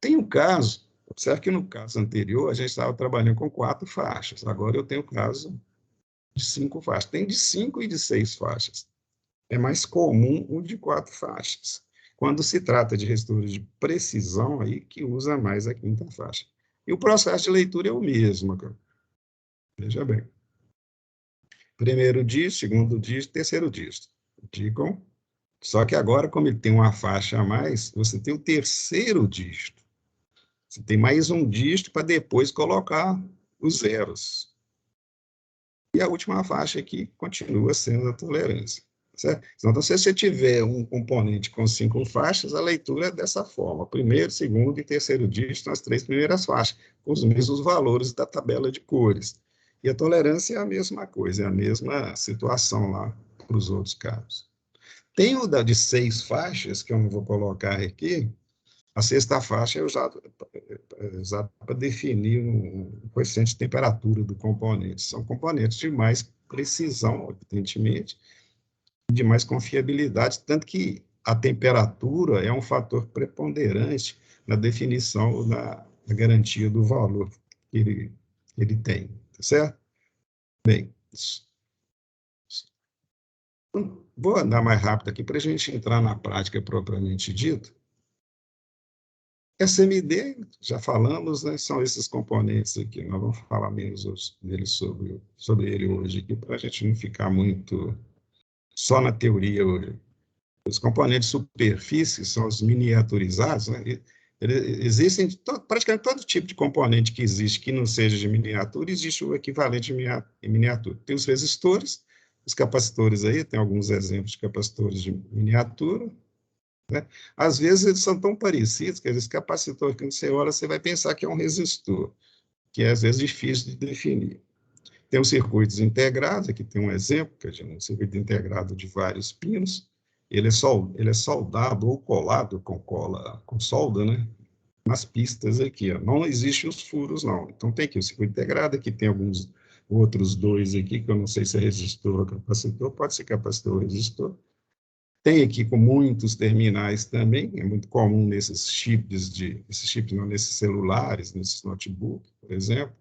Tem um caso, observe que no caso anterior a gente estava trabalhando com 4 faixas, agora eu tenho o caso de 5 faixas. Tem de 5 e de 6 faixas. É mais comum o de 4 faixas. Quando se trata de resistores de precisão, aí que usa mais a 5ª faixa. E o processo de leitura é o mesmo, cara. Veja bem. Primeiro dígito, segundo dígito, terceiro dígito. Ficam. Só que agora, como ele tem uma faixa a mais, você tem o terceiro dígito. Você tem mais um dígito para depois colocar os zeros. E a última faixa aqui continua sendo a tolerância. Certo? Então, se você tiver um componente com 5 faixas, a leitura é dessa forma. Primeiro, segundo e terceiro dígito, as 3 primeiras faixas, com os mesmos valores da tabela de cores. E a tolerância é a mesma coisa, é a mesma situação lá para os outros casos. Tem o da de 6 faixas, que eu não vou colocar aqui. A 6ª faixa é usada para definir o coeficiente de temperatura do componente. São componentes de mais precisão, evidentemente, de mais confiabilidade, tanto que a temperatura é um fator preponderante na definição, na garantia do valor que ele tem, tá certo? Bem, vou andar mais rápido aqui para a gente entrar na prática propriamente dita. SMD, já falamos, né, são esses componentes aqui, nós vamos falar menos deles sobre ele hoje aqui, para a gente não ficar muito só na teoria hoje. Os componentes de superfície são os miniaturizados, né? Existem praticamente todo tipo de componente que existe que não seja de miniatura, existe o equivalente em miniatura. Tem os resistores, os capacitores aí, tem alguns exemplos de capacitores de miniatura, né? Às vezes eles são tão parecidos que esse capacitor, quando você olha, você vai pensar que é um resistor, que é às vezes difícil de definir. Tem os circuitos integrados, aqui tem um exemplo, que é um circuito integrado de vários pinos, ele é soldado ou colado com solda, né? Nas pistas aqui, ó. Não existem os furos, não. Então tem aqui o circuito integrado, aqui tem alguns outros dois aqui, que eu não sei se é resistor ou capacitor, pode ser capacitor ou resistor. Tem aqui com muitos terminais também, é muito comum nesses chips, não, nesses celulares, nesses notebooks, por exemplo.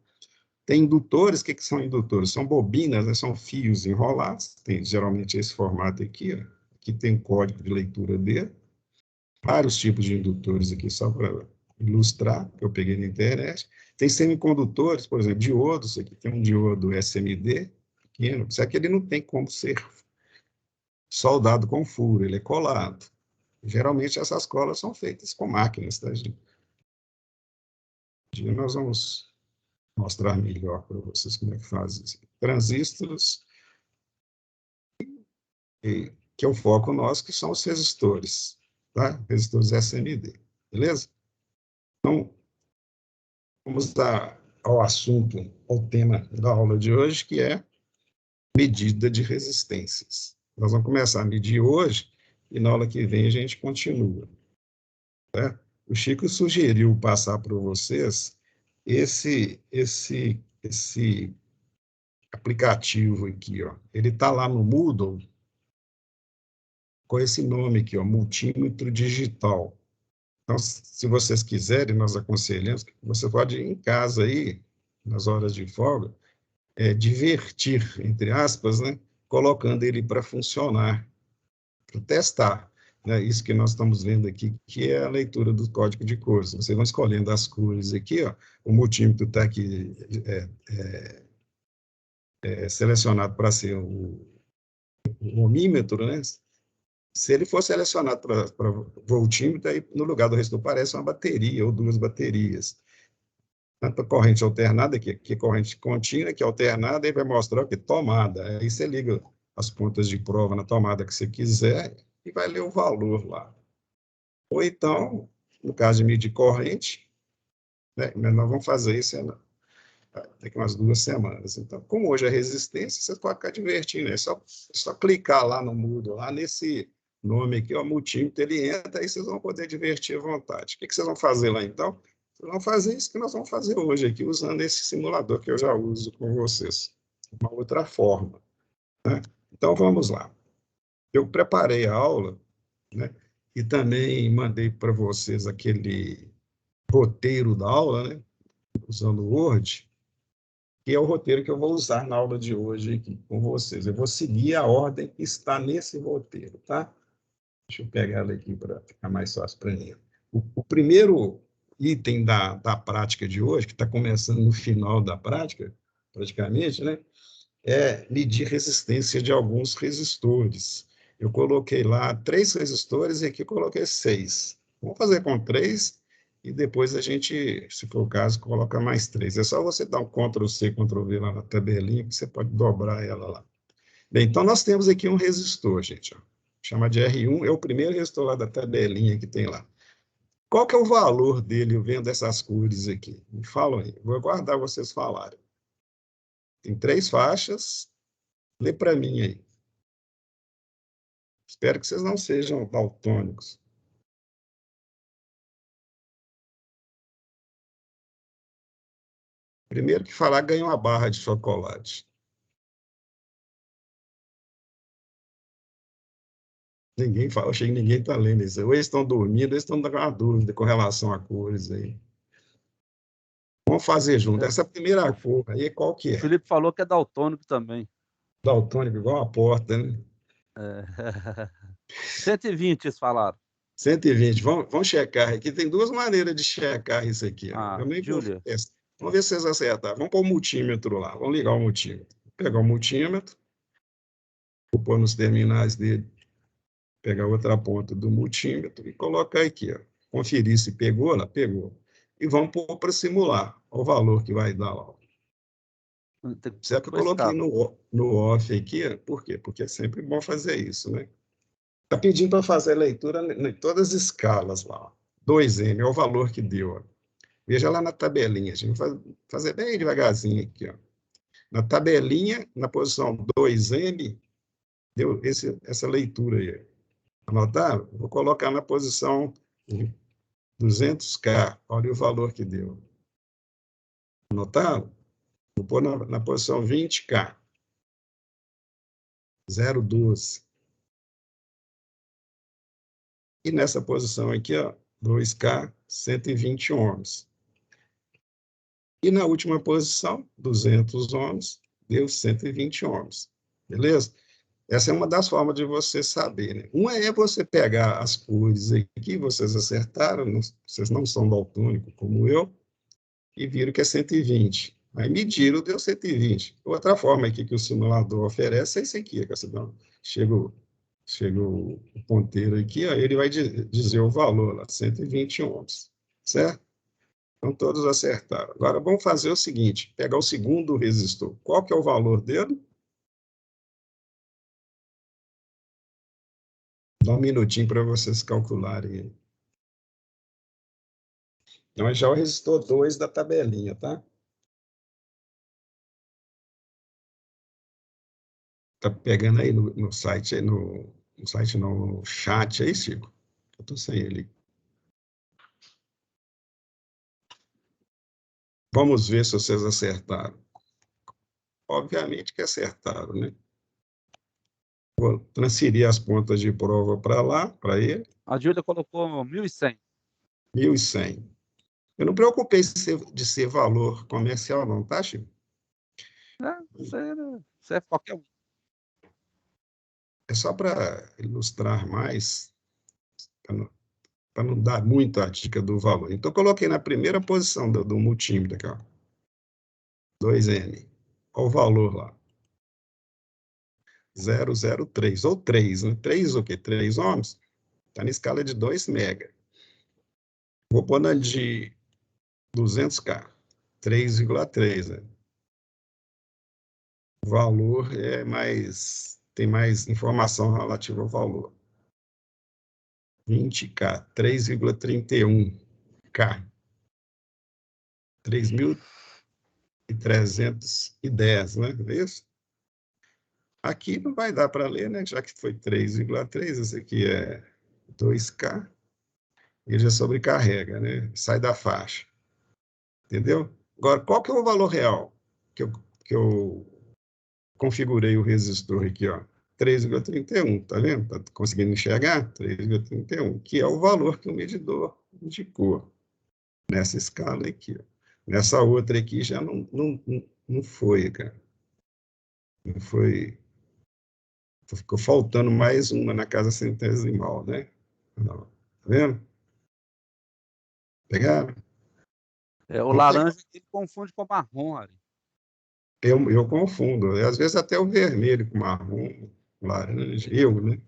Tem indutores, o que são indutores? São bobinas, né? São fios enrolados, tem geralmente esse formato aqui, ó. Aqui tem o código de leitura dele, vários tipos de indutores aqui, só para ilustrar, que eu peguei na internet. Tem semicondutores, por exemplo, diodos, aqui tem um diodo SMD, pequeno, só que ele não tem como ser soldado com furo, ele é colado. Geralmente essas colas são feitas com máquinas, tá, gente? Um dia nós vamos mostrar melhor para vocês como é que faz isso. Transistores, que é o foco nosso, que são os resistores, tá? Resistores SMD, beleza? Então, vamos ao assunto, ao tema da aula de hoje, que é medida de resistências. Nós vamos começar a medir hoje e na aula que vem a gente continua. Tá? O Chico sugeriu passar para vocês esse aplicativo aqui, ó. Ele está lá no Moodle com esse nome aqui, ó, Multímetro Digital. Então, se vocês quiserem, nós aconselhamos que você pode ir em casa aí, nas horas de folga, divertir, entre aspas, né, colocando ele para funcionar, para testar. né? Isso que nós estamos vendo aqui, que é a leitura do código de cores. Vocês vão escolhendo as cores aqui, ó, o multímetro está aqui selecionado para ser o ohmímetro, né? Se ele for selecionado para voltímetro, aí no lugar do resistor parece uma bateria ou duas baterias. Tanto a corrente alternada, que é corrente contínua, que é alternada, e vai mostrar o que? Tomada. Aí você liga as pontas de prova na tomada que você quiser e vai ler o valor lá. Ou então, no caso de medir corrente, né, mas nós vamos fazer isso daqui umas 2 semanas. Então, como hoje é resistência, você pode ficar divertindo. É só clicar lá no Moodle, lá nesse nome aqui, o multímetro, ele entra, aí vocês vão poder divertir à vontade. O que vocês vão fazer lá, então? Vocês vão fazer isso que nós vamos fazer hoje aqui, usando esse simulador que eu já uso com vocês. Uma outra forma, né? Então, vamos lá. Eu preparei a aula, né? E também mandei para vocês aquele roteiro da aula, né? Usando o Word, que é o roteiro que eu vou usar na aula de hoje aqui com vocês. Eu vou seguir a ordem que está nesse roteiro, tá? Deixa eu pegar ela aqui para ficar mais fácil para mim. O primeiro item da prática de hoje, que está começando no final da prática, praticamente, né? É medir resistência de alguns resistores. Eu coloquei lá 3 resistores e aqui coloquei 6. Vamos fazer com 3 e depois a gente, se for o caso, coloca mais 3. É só você dar um Ctrl+C, Ctrl+V lá na tabelinha, que você pode dobrar ela lá. Bem, então nós temos aqui um resistor, gente. Ó. Chama de R1, é o primeiro resistor lá da tabelinha que tem lá. Qual que é o valor dele vendo essas cores aqui? Me falam aí. Vou aguardar vocês falarem. Tem 3 faixas. Lê para mim aí. Espero que vocês não sejam daltônicos. Primeiro que falar, ganha uma barra de chocolate. Ninguém fala, achei que ninguém está lendo isso. Ou eles estão dormindo, ou eles estão com uma dúvida com relação a cores aí. Vamos fazer junto. É, Essa primeira o, cor aí, qual que o é? Felipe falou que é daltônico também. Daltônico igual a porta, né? É. 120, eles falaram. 120. Vamos checar aqui. Tem 2 maneiras de checar isso aqui. Ó. Eu Ah, nem vou Júlia, testar. Vamos ver se vocês acertaram. Vamos pôr o multímetro lá. Vamos ligar o multímetro. Vou pegar o multímetro, vou pôr nos terminais dele, pegar outra ponta do multímetro e colocar aqui. Ó. Conferir se pegou, ela pegou. E vamos pôr para simular o valor que vai dar lá. tem que Certo que eu pôr esse coloquei cabo. no off aqui, por quê? Porque é sempre bom fazer isso, né? Está pedindo para fazer a leitura em todas as escalas lá. Ó. 2M é o valor que deu. Ó. Veja lá na tabelinha, a gente vai fazer bem devagarzinho aqui. Ó. Na tabelinha, na posição 2M, deu essa leitura aí. Anotaram? Vou colocar na posição 200K. Olha o valor que deu. Anotaram? Vou pôr na posição 20K. 0,12. E nessa posição aqui, ó, 2K, 120 ohms. E na última posição, 200 ohms, deu 120 ohms. Beleza? Essa é uma das formas de você saber. Né? Uma é você pegar as cores aqui, vocês acertaram, vocês não são daltônicos como eu, e viram que é 120. Aí mediram, deu 120. Outra forma aqui que o simulador oferece é esse aqui. Que você chega, chega o ponteiro aqui, ó, ele vai dizer o valor lá, 120 ohms. Certo? Então, todos acertaram. Agora, vamos fazer o seguinte, pegar o segundo resistor. Qual que é o valor dele? Dá um minutinho para vocês calcularem. Então, já é o resistor 2 da tabelinha, tá? Tá pegando aí no site, aí no site não, no chat aí, Chico? Eu estou sem ele. Vamos ver se vocês acertaram. Obviamente que acertaram, né? Vou transferir as pontas de prova para lá, para ele, A Júlia colocou 1.100. 1.100. Eu não me preocupei de ser valor comercial, não, tá, Chico? Isso é qualquer um. É só para ilustrar mais. para não dar muito a dica do valor. Então, eu coloquei na primeira posição do multímetro aqui, ó, 2M. Olha o valor lá. 003, ou 3, né? 3 o quê? 3 ohms? Está na escala de 2 mega. Vou pôr na de 200K, 3,3, né? O valor tem mais informação relativa ao valor. 20K, 3,31K, 3.310, né? É isso? Aqui não vai dar para ler, né? Já que foi 3,3, esse aqui é 2K, ele já sobrecarrega, né? Sai da faixa. Entendeu? Agora, qual que é o valor real que eu configurei o resistor aqui, ó? 3,31, tá vendo? Tá conseguindo enxergar? 3,31, que é o valor que o medidor indicou nessa escala aqui, ó. Nessa outra aqui já não foi, cara. Não foi. Ficou faltando mais uma na casa centesimal, né? Não. Tá vendo? Pegaram? O Vamos pegar. laranja ele confunde com marrom, Ari. Eu confundo. Às vezes até o vermelho com marrom, laranja, né?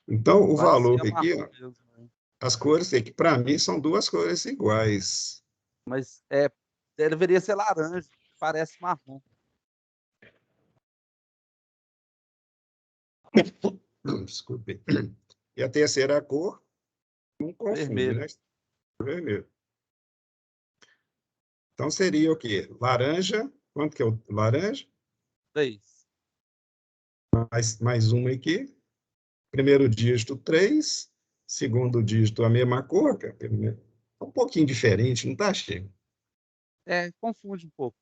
Então, o valor Parecia aqui, marrom ó, mesmo, né? as cores aqui, para mim, são duas cores iguais. Mas deveria ser laranja, parece marrom. Desculpe. E a terceira cor, não confunde, Vermelho. né? Vermelho. Então, seria o quê? Laranja, quanto que é o laranja? 3. Mais uma aqui. Primeiro dígito, 3. Segundo dígito, a mesma cor, cara. Um pouquinho diferente, não está cheio? Confunde um pouco.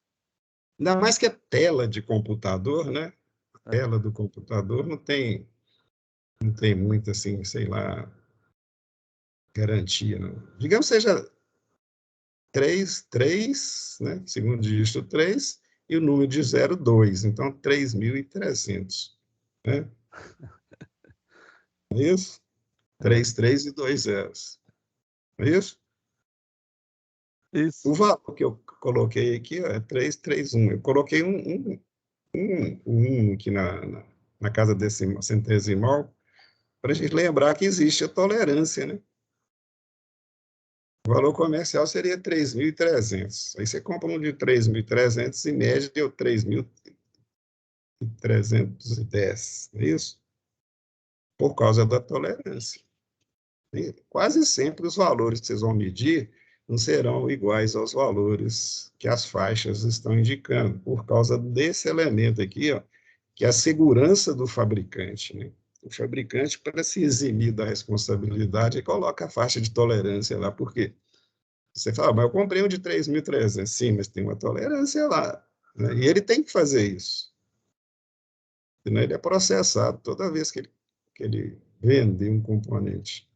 Ainda mais que é tela de computador, né? A É. tela do computador não tem muito, assim, sei lá, garantia, não. Digamos que seja 3, né? Segundo dígito 3, e o número de 0, 2. Então, 3.300, né? É isso? É. 3, 3 e 2 zeros. É isso? Isso. O valor que eu coloquei aqui ó, é 331. Eu coloquei um aqui na casa centesimal para a gente lembrar que existe a tolerância, né? O valor comercial seria 3.300. Aí você compra um de 3.300 e média deu 3.310, é isso? Por causa da tolerância. E quase sempre os valores que vocês vão medir não serão iguais aos valores que as faixas estão indicando, por causa desse elemento aqui, ó, que é a segurança do fabricante, né? O fabricante, para se eximir da responsabilidade, coloca a faixa de tolerância lá, por quê? Você fala, mas eu comprei um de 3.300. Sim, mas tem uma tolerância lá, né? E ele tem que fazer isso. Senão ele é processado toda vez que ele vender um componente.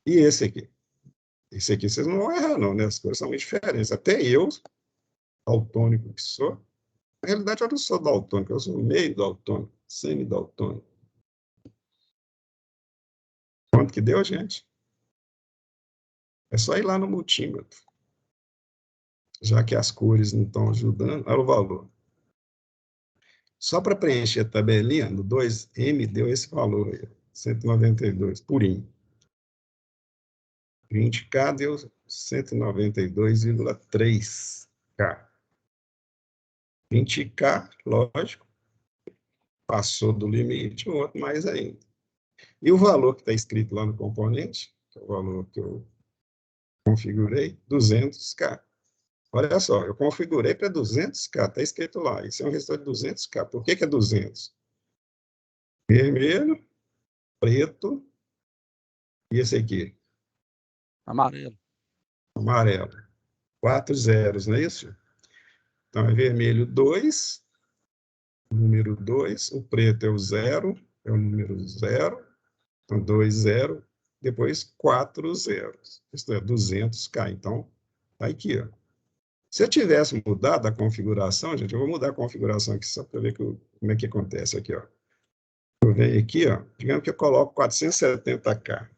E esse aqui? Esse aqui vocês não vão errar, não, né? As coisas são muito diferentes. Até eu, daltônico que sou, na realidade eu não sou daltônico, eu sou meio daltônico, semi-daltônico. Quanto que deu, gente? É só ir lá no multímetro. Já que as cores não estão ajudando, olha o valor. Só para preencher a tabelinha, no 2M deu esse valor aí, 192, purinho. 20K deu 192,3K. 20K, lógico, passou do limite, o outro mais ainda. E o valor que está escrito lá no componente, que é o valor que eu configurei, 200K. Olha só, eu configurei para 200K, está escrito lá. Isso é um resistor de 200K. Por que é 200? Vermelho, preto e esse aqui, Amarelo. amarelo. 4 zeros, não é isso? Então, é vermelho 2, número 2, o preto é o 0, é o número 0, então 2, 0, depois 4 zeros, isto é, 200K. Então, está aqui, ó. Se eu tivesse mudado a configuração, gente, eu vou mudar a configuração aqui só para ver como é que acontece aqui, ó. Eu venho aqui, ó, digamos que eu coloco 470K.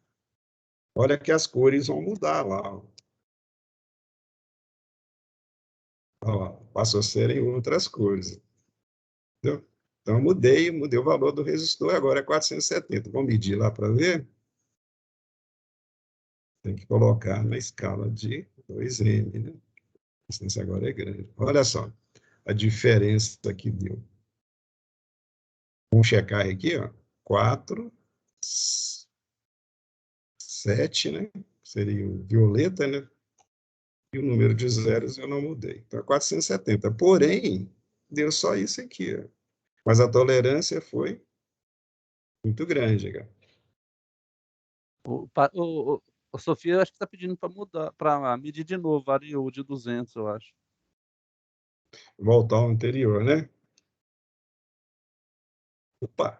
Olha que as cores vão mudar lá. Ó, passou a serem outras cores. Entendeu? Então, mudei o valor do resistor, agora é 470. Vamos medir lá para ver? Tem que colocar na escala de 2M, né? A distância agora é grande. Olha só a diferença que deu. Vamos checar aqui, ó. 4, 7, né? Seria o violeta, né? E o número de zeros eu não mudei. Então, é 470. Porém, deu só isso aqui, ó. Mas a tolerância foi muito grande, cara. O Sofia, eu acho que está pedindo para mudar, para medir de novo, variou de 200, eu acho. Voltar ao anterior, né? Opa!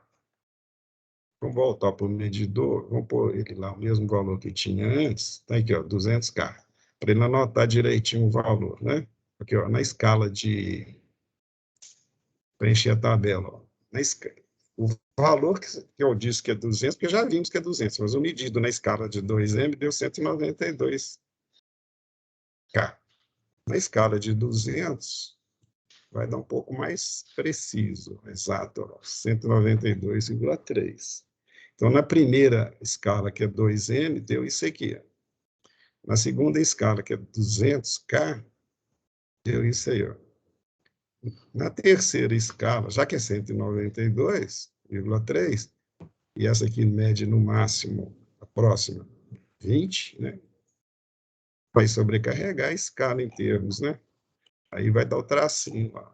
Vamos voltar para o medidor, vamos pôr ele lá, o mesmo valor que tinha antes. Tá aqui, ó, 200K. Para ele anotar direitinho o valor, né? Aqui, ó, na escala de... Preencher a tabela, ó. O valor que eu disse que é 200, porque já vimos que é 200, mas o medido na escala de 2M deu 192K. Na escala de 200, vai dar um pouco mais preciso, exato, 192,3. Então, na primeira escala, que é 2M, deu isso aqui. Na segunda escala, que é 200K, deu isso aí. Ó. Na terceira escala, já que é 192,3, e essa aqui mede no máximo, a próxima, 20, né? Vai sobrecarregar a escala em termos, né? Aí vai dar o tracinho lá.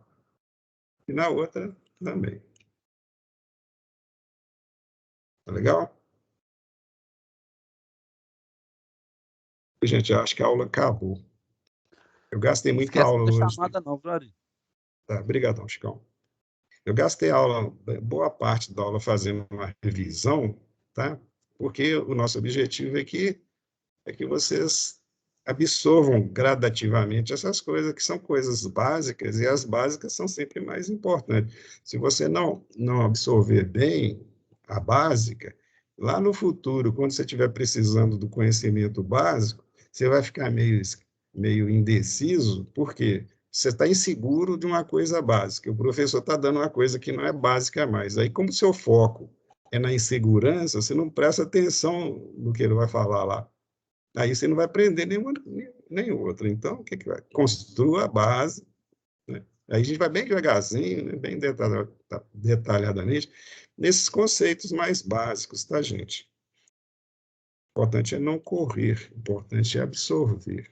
E na outra também. Tá legal? Gente, eu acho que a aula acabou. Eu gastei muita Esquece aula da hoje. chamada não, Flori. Tá, obrigadão, Chicão. Eu gastei aula, boa parte da aula fazendo uma revisão, tá? Porque o nosso objetivo aqui é que vocês absorvam gradativamente essas coisas, que são coisas básicas, e as básicas são sempre mais importantes. Se você não absorver bem a básica, lá no futuro, quando você estiver precisando do conhecimento básico, você vai ficar meio indeciso, porque você está inseguro de uma coisa básica. O professor está dando uma coisa que não é básica mais. Aí, como o seu foco é na insegurança, você não presta atenção no que ele vai falar lá. Aí você não vai aprender nem outra. Então, o que vai? Construa a base. Né? Aí a gente vai bem devagarzinho, né? Bem detalhadamente, nesses conceitos mais básicos, tá, gente? O importante é não correr, o importante é absorver.